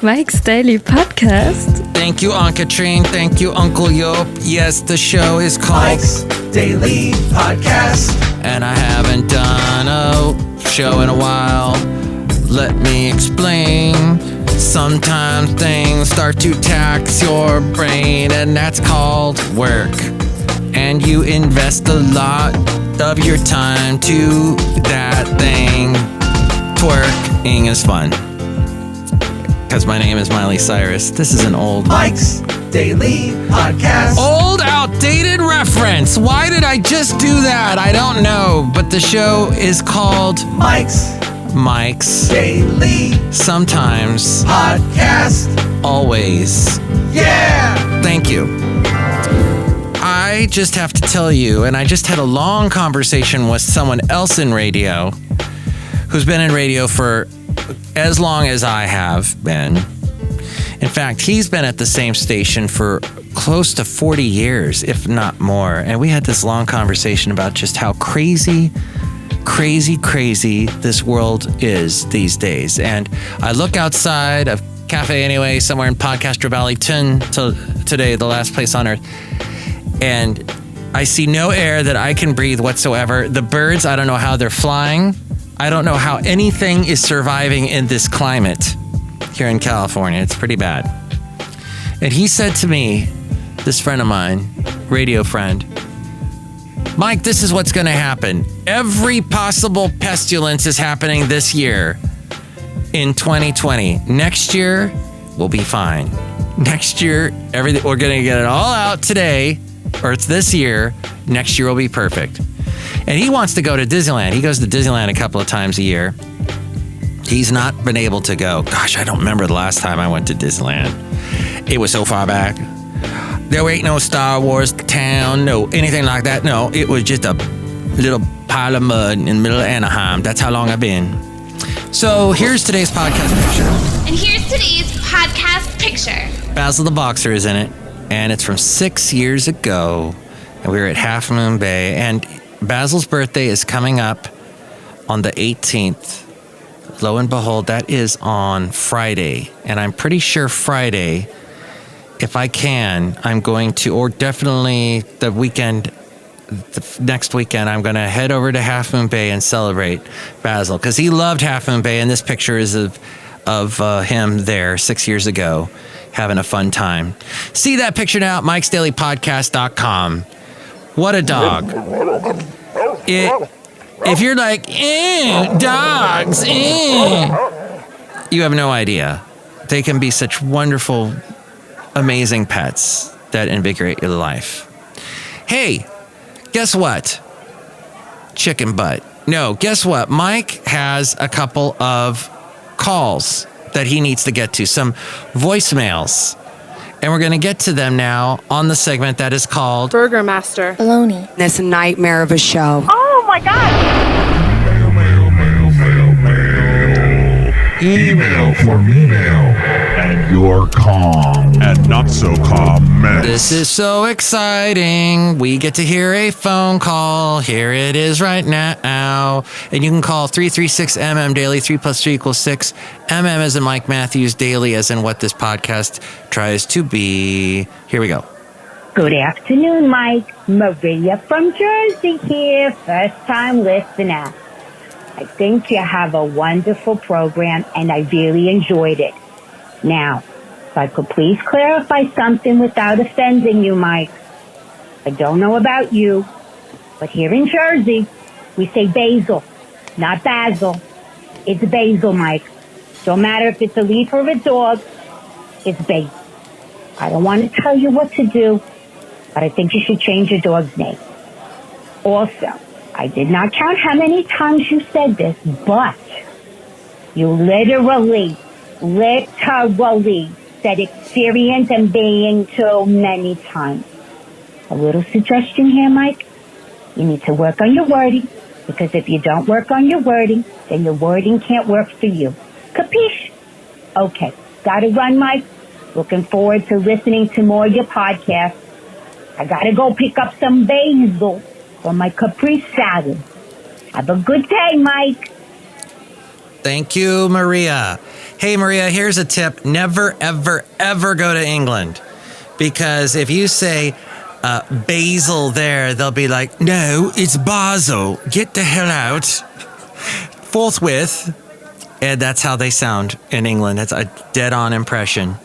Mike's Daily Podcast. Thank you, Anka Train. Thank you, Uncle Yop. Yes, the show is called Mike's Daily Podcast. And I haven't done a show in a while. Let me explain. Sometimes things start to tax your brain, and that's called work. And you invest a lot of your time to that thing. Twerking is fun. Because my name is Miley Cyrus. This is an old Mike's Daily Podcast. Old, outdated reference. Why did I just do that? I don't know. But the show is called Mike's Daily. Sometimes. Podcast. Always. Yeah! Thank you. I just have to tell you, and I just had a long conversation with someone else in radio who's been in radio for as long as I have been. In fact, he's been at the same station for close to 40 years, if not more. And we had this long conversation about just how crazy this world is these days. And I look outside of Cafe Anyway, somewhere in Podcaster Valley, today, the last place on earth. And I see no air that I can breathe whatsoever. The birds, I don't know how they're flying. I don't know how anything is surviving in this climate here in California. It's pretty bad. And he said to me, this friend of mine, radio friend, Mike, this is what's going to happen. Every possible pestilence is happening this year in 2020. Next year, we'll be fine. Next year, everything, we're going to get it all out today, or it's this year. Next year will be perfect. And he wants to go to Disneyland. He goes to Disneyland a couple of times a year. He's not been able to go. Gosh, I don't remember the last time I went to Disneyland. It was so far back. There ain't no Star Wars town, no anything like that. No, it was just a little pile of mud in the middle of Anaheim. That's how long I've been. So here's today's podcast picture. And here's today's podcast picture. Basil the Boxer is in it, and it's from 6 years ago. And we were at Half Moon Bay, and Basil's birthday is coming up on the 18th. Lo and behold, that is on Friday. And I'm pretty sure Friday, if I can, I'm going to, or definitely the next weekend, I'm going to head over to Half Moon Bay and celebrate Basil. Because he loved Half Moon Bay, and this picture is of him there 6 years ago, having a fun time. See that picture now at mikesdailypodcast.com. What a dog. If you're like, dogs, you have no idea. They can be such wonderful, amazing pets that invigorate your life. Hey, guess what? Chicken butt. No, guess what? Mike has a couple of calls that he needs to get to, some voicemails. And we're going to get to them now on the segment that is called Burgermaster. Baloney. It's a nightmare of a show. Oh my God! Email for me-mail and your calm and not so calm mess. This is so exciting. We get to hear a phone call. Here it is right now. And you can call 336-MM Daily. 3 + 3 = 6. MM as in Mike Matthews, Daily as in what this podcast tries to be. Here we go. Good afternoon, Mike. Maria from Jersey here. First time listener. I think you have a wonderful program, and I really enjoyed it. Now, if I could please clarify something without offending you, Mike. I don't know about you, but here in Jersey, we say basil, not basil. It's basil, Mike. Don't matter if it's a leaf or a dog, it's basil. I don't want to tell you what to do, but I think you should change your dog's name. Also, I did not count how many times you said this, but you literally said experience and being too many times. A little suggestion here, Mike. You need to work on your wording, because if you don't work on your wording, then your wording can't work for you. Capiche? Okay. Gotta run, Mike. Looking forward to listening to more of your podcasts. I gotta go pick up some basil for my caprese salad. Have a good day, Mike. Thank you, Maria. Hey, Maria, here's a tip. Never, ever, ever go to England. Because if you say Basil there, they'll be like, no, it's Basel. Get the hell out. Forthwith. And that's how they sound in England. It's a dead-on impression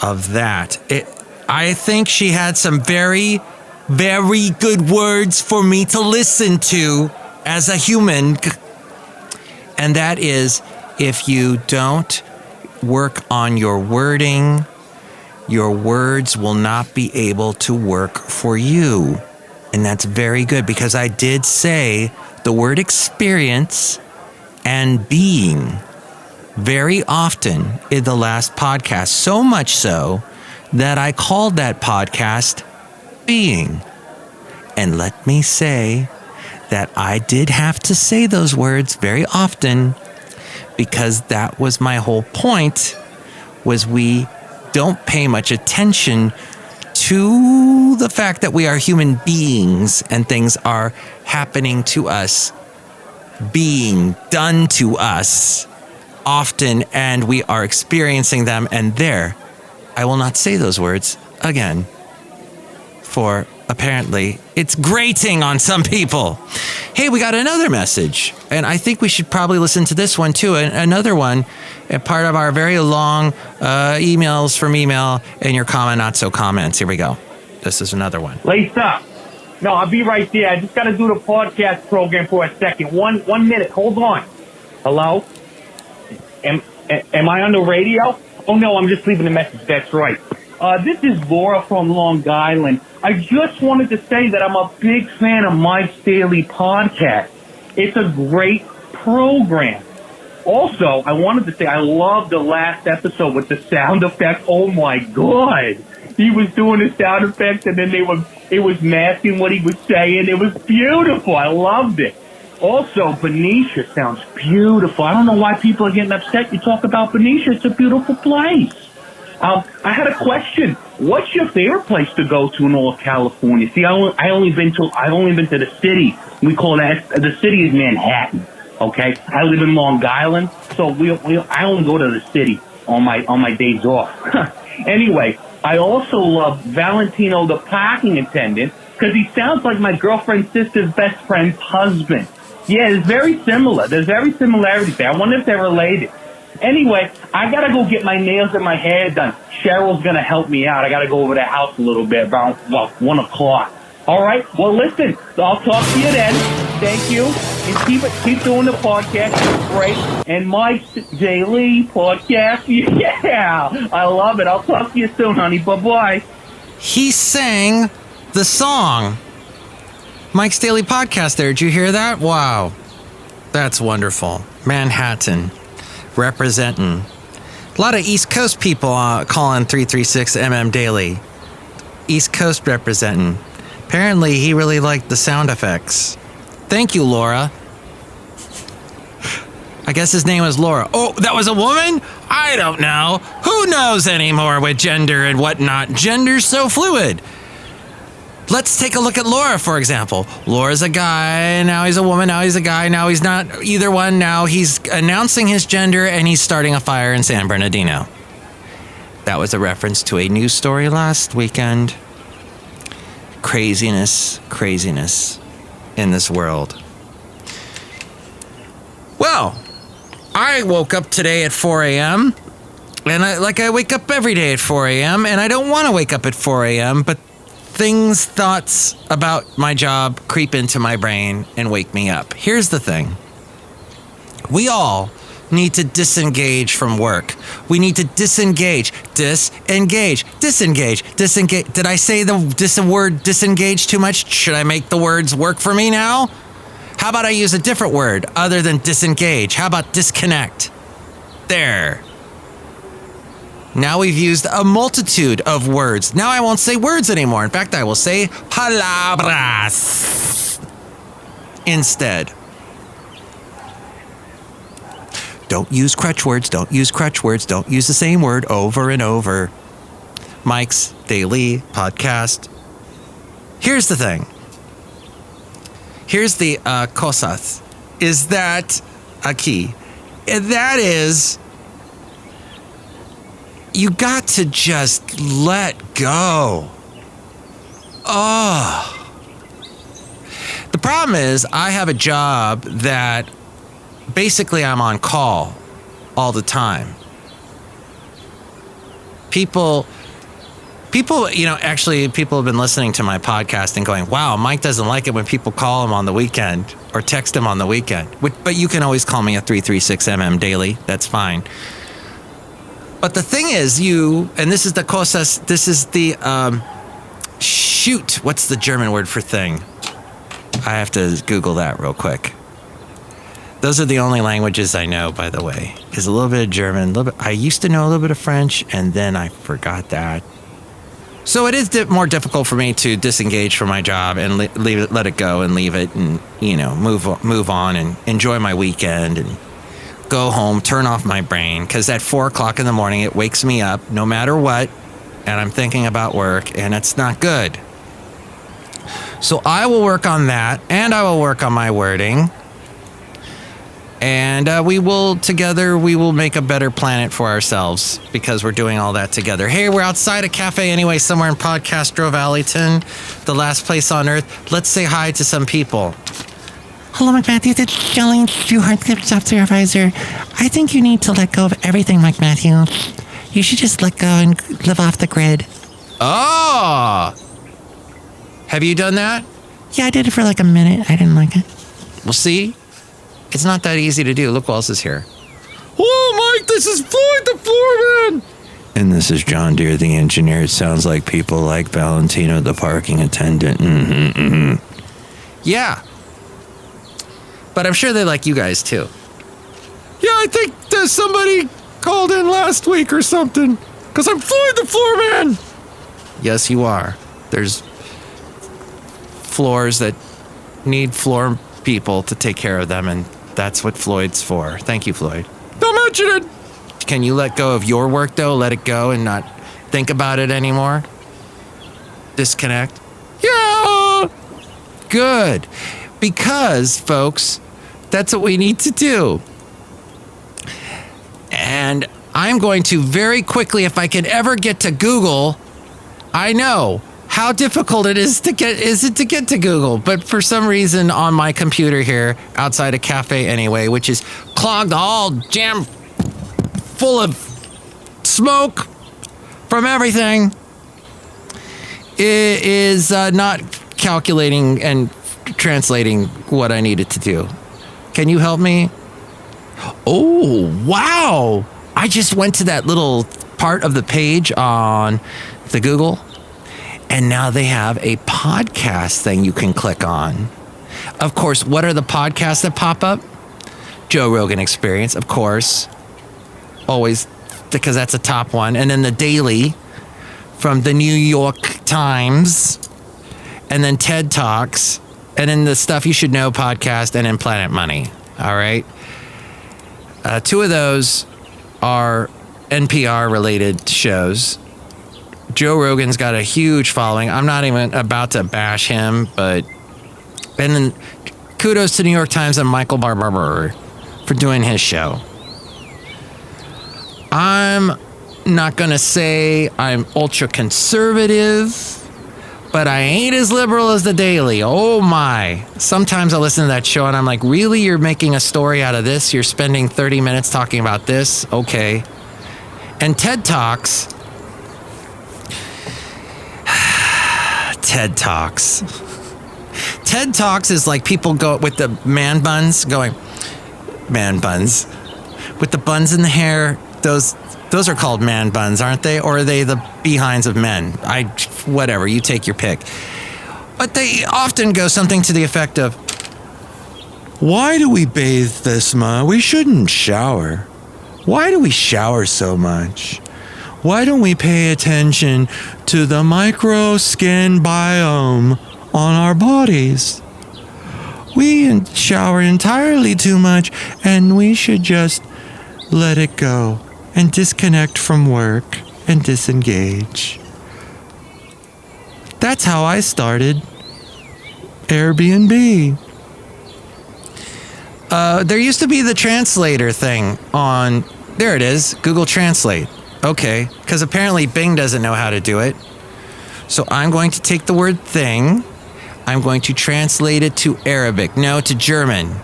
of that. I think she had some very, very good words for me to listen to as a human. And that is, if you don't work on your wording, your words will not be able to work for you. And that's very good, because I did say the word experience and being very often in the last podcast, so much so that I called that podcast Being. And let me say that I did have to say those words very often, because that was my whole point, was we don't pay much attention to the fact that we are human beings and things are happening to us, being done to us often, and we are experiencing them. And there, I will not say those words again, for apparently it's grating on some people. Hey, we got another message, and I think we should probably listen to this one too. Another one, part of our very long emails from email and your comment, not so comments. Here we go. This is another one. Lace up. No, I'll be right there. I just got to do the podcast program for a second. One minute. Hold on. Hello? Am I on the radio? Oh, no, I'm just leaving a message. That's right. This is Laura from Long Island. I just wanted to say that I'm a big fan of Mike's Daily Podcast. It's a great program. Also, I wanted to say I loved the last episode with the sound effects. Oh, my God. He was doing the sound effects, and then it was masking what he was saying. It was beautiful. I loved it. Also, Benicia sounds beautiful. I don't know why people are getting upset. You talk about Benicia. It's a beautiful place. I had a question. What's your favorite place to go to in all of California? See, I've only been to the city. We call that, the city is Manhattan. Okay, I live in Long Island, so I only go to the city on my days off. Anyway, I also love Valentino, the parking attendant, because he sounds like my girlfriend's sister's best friend's husband. Yeah, it's very similar. There's very similarities there. I wonder if they're related. Anyway, I got to go get my nails and my hair done. Cheryl's going to help me out. I got to go over to the house a little bit around, 1 o'clock. All right? Well, listen, I'll talk to you then. Thank you. And keep doing the podcast. It's great. And Mike's Daily Podcast. Yeah, I love it. I'll talk to you soon, honey. Bye-bye. He sang the song. Mike's Daily Podcast there. Did you hear that? Wow. That's wonderful. Manhattan. Representing. A lot of East Coast people calling 336 Daily. East Coast representing. Apparently, he really liked the sound effects. Thank you, Laura. I guess his name was Laura. Oh, that was a woman? I don't know. Who knows anymore with gender and whatnot? Gender's so fluid. Let's take a look at Laura, for example. Laura's a guy, now he's a woman, now he's a guy, now he's not either one, now he's announcing his gender and he's starting a fire in San Bernardino. That was a reference to a news story last weekend. Craziness in this world. Well, I woke up today at 4 a.m. and I wake up every day at 4 a.m. and I don't want to wake up at 4 a.m., but thoughts about my job creep into my brain and wake me up. Here's the thing. We all need to disengage from work. We need to disengage. Disengage. Did I say the word disengage too much? Should I make the words work for me now? How about I use a different word other than disengage? How about disconnect? There. Now we've used a multitude of words. Now I won't say words anymore. In fact, I will say palabras instead. Don't use crutch words. Don't use the same word over and over. Mike's Daily Podcast. Here's the thing. Here's the cosas. Is that aquí? And that is You got to just let go. Oh. The problem is I have a job that basically I'm on call all the time. People, actually people have been listening to my podcast and going, wow, Mike doesn't like it when people call him on the weekend or text him on the weekend. But you can always call me at 336MM daily. That's fine. But the thing is, and this is the cosas, this is the, shoot, what's the German word for thing? I have to Google that real quick. Those are the only languages I know, by the way, is a little bit of German, I used to know a little bit of French, and then I forgot that. So it is more difficult for me to disengage from my job and let it go and leave it and, move on and enjoy my weekend and go home, turn off my brain, because at 4 o'clock in the morning, it wakes me up no matter what, and I'm thinking about work, and it's not good. So I will work on that, and I will work on my wording, and we will make a better planet for ourselves because we're doing all that together. Hey, we're outside a cafe anyway, somewhere in Podcastro Valleyton, the last place on earth. Let's say hi to some people. Hello, Mike Matthews. It's Chely Shoehart, software advisor. I think you need to let go of everything, Mike Matthews. You should just let go and live off the grid. Oh! Have you done that? Yeah, I did it for like a minute. I didn't like it. Well, see? It's not that easy to do. Look who else is here. Oh, Mike, this is Floyd the Floorman! And this is John Deere, the engineer. It sounds like people like Valentino, the parking attendant. Yeah. But I'm sure they like you guys, too. Yeah, I think there's somebody called in last week or something. Because I'm Floyd the Floorman! Yes, you are. There's floors that need floor people to take care of them, and that's what Floyd's for. Thank you, Floyd. Don't mention it! Can you let go of your work, though? Let it go and not think about it anymore? Disconnect? Yeah! Good. Because, folks, that's what we need to do. And I'm going to very quickly, if I can ever get to Google, I know how difficult it is to get to Google, but for some reason on my computer here outside a cafe anyway, which is clogged, all jam full of smoke from everything, it is not calculating and translating what I needed to do. Can you help me? Oh, wow. I just went to that little part of the page on the Google, and now they have a podcast thing you can click on. Of course, what are the podcasts that pop up? Joe Rogan Experience, of course. Always, because that's a top one. And then the Daily from the New York Times. And then TED Talks. And then the Stuff You Should Know podcast. And then Planet Money. All right. 2 of those are NPR-related shows. Joe Rogan's got a huge following. I'm not even about to bash him, but... And then kudos to New York Times and Michael Barber for doing his show. I'm not going to say I'm ultra-conservative, but I ain't as liberal as the Daily. Oh, my. Sometimes I listen to that show, and I'm like, really? You're making a story out of this? You're spending 30 minutes talking about this? Okay. And TED Talks... TED Talks. TED Talks is like people go with the man buns going, man buns. With the buns in the hair, those are called man buns, aren't they? Or are they the behinds of men? Whatever, you take your pick. But they often go something to the effect of, why do we bathe this much? We shouldn't shower. Why do we shower so much? Why don't we pay attention to the micro skin biome on our bodies? We shower entirely too much, and we should just let it go and disconnect from work and disengage. That's how I started Airbnb. There used to be the translator thing on, there it is, Google Translate. Okay, because apparently Bing doesn't know how to do it. So I'm going to take the word thing. I'm going to translate it to Arabic. No, to German.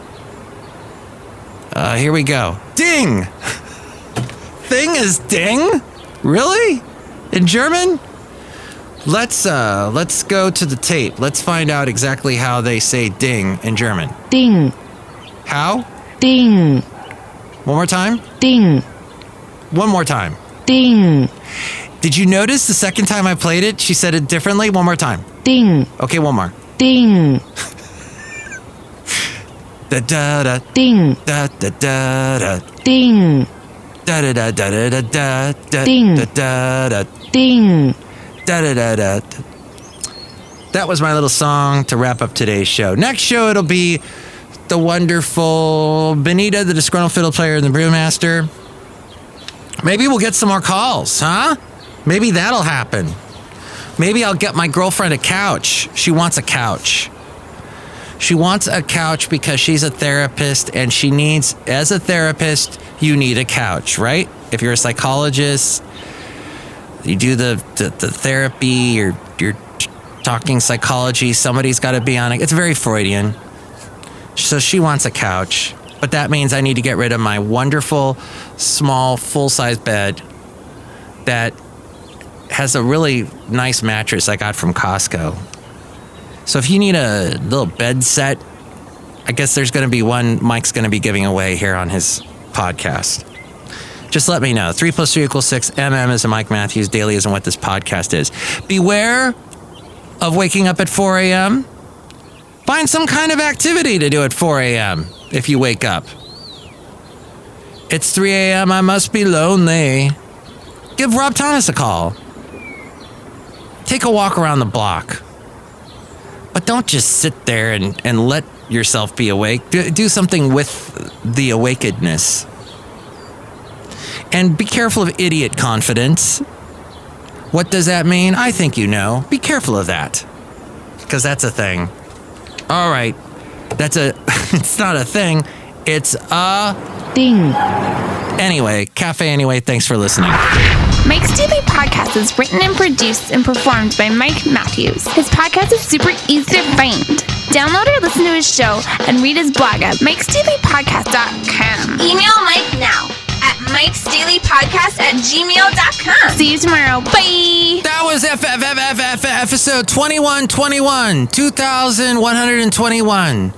Here we go. Ding! Thing is ding? Really? In German? Let's go to the tape. Let's find out exactly how they say ding in German. Ding. How? Ding. One more time? Ding. One more time. Ding. Did you notice the second time I played it, she said it differently? One more time. Ding. Okay, one more. Ding. Da da da. Ding. Da da da da. Ding. Da da da da da da da. Ding. Da da da. Ding. Da da da da. That was my little song to wrap up today's show. Next show, it'll be the wonderful Benita, the Disgruntled Fiddle Player, and the Brewmaster. Maybe we'll get some more calls, huh? Maybe that'll happen. Maybe I'll get my girlfriend a couch. She wants a couch. She wants a couch because she's a therapist, and she needs, as a therapist, you need a couch, right? If you're a psychologist, you do the therapy, you're talking psychology, somebody's got to be on it. It's very Freudian. So she wants a couch, but that means I need to get rid of my wonderful, small, full-size bed that has a really nice mattress I got from Costco. So if you need a little bed set, I guess there's going to be one Mike's going to be giving away here on his podcast. Just let me know. 3 + 3 = 6. MM is in Mike Matthews. Daily is in what this podcast is. Beware of waking up at 4 a.m. Find some kind of activity to do at 4 a.m. if you wake up. It's 3 a.m. I must be lonely. Give Rob Thomas a call. Take a walk around the block. But don't just sit there and let yourself be awake. Do something with the awakenedness. And be careful of idiot confidence. What does that mean? I think you know. Be careful of that. Because that's a thing. All right. It's not a thing. It's a Ding. Anyway, Cafe Anyway, thanks for listening. Mike's Daily Podcast is written and produced and performed by Mike Matthews. His podcast is super easy to find. Download or listen to his show and read his blog at mikesdailypodcast.com. Email Mike now at mikesdailypodcast@gmail.com. See you tomorrow. Bye. That was episode 2121. 2121.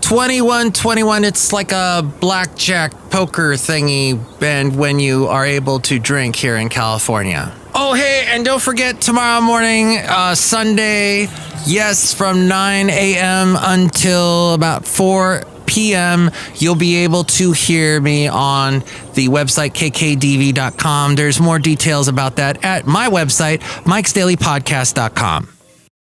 2121, it's like a blackjack poker thingy, and when you are able to drink here in California. Oh, hey, and don't forget tomorrow morning, Sunday, yes, from 9 a.m. until about 4 p.m., you'll be able to hear me on the website kkdv.com. There's more details about that at my website, mikesdailypodcast.com.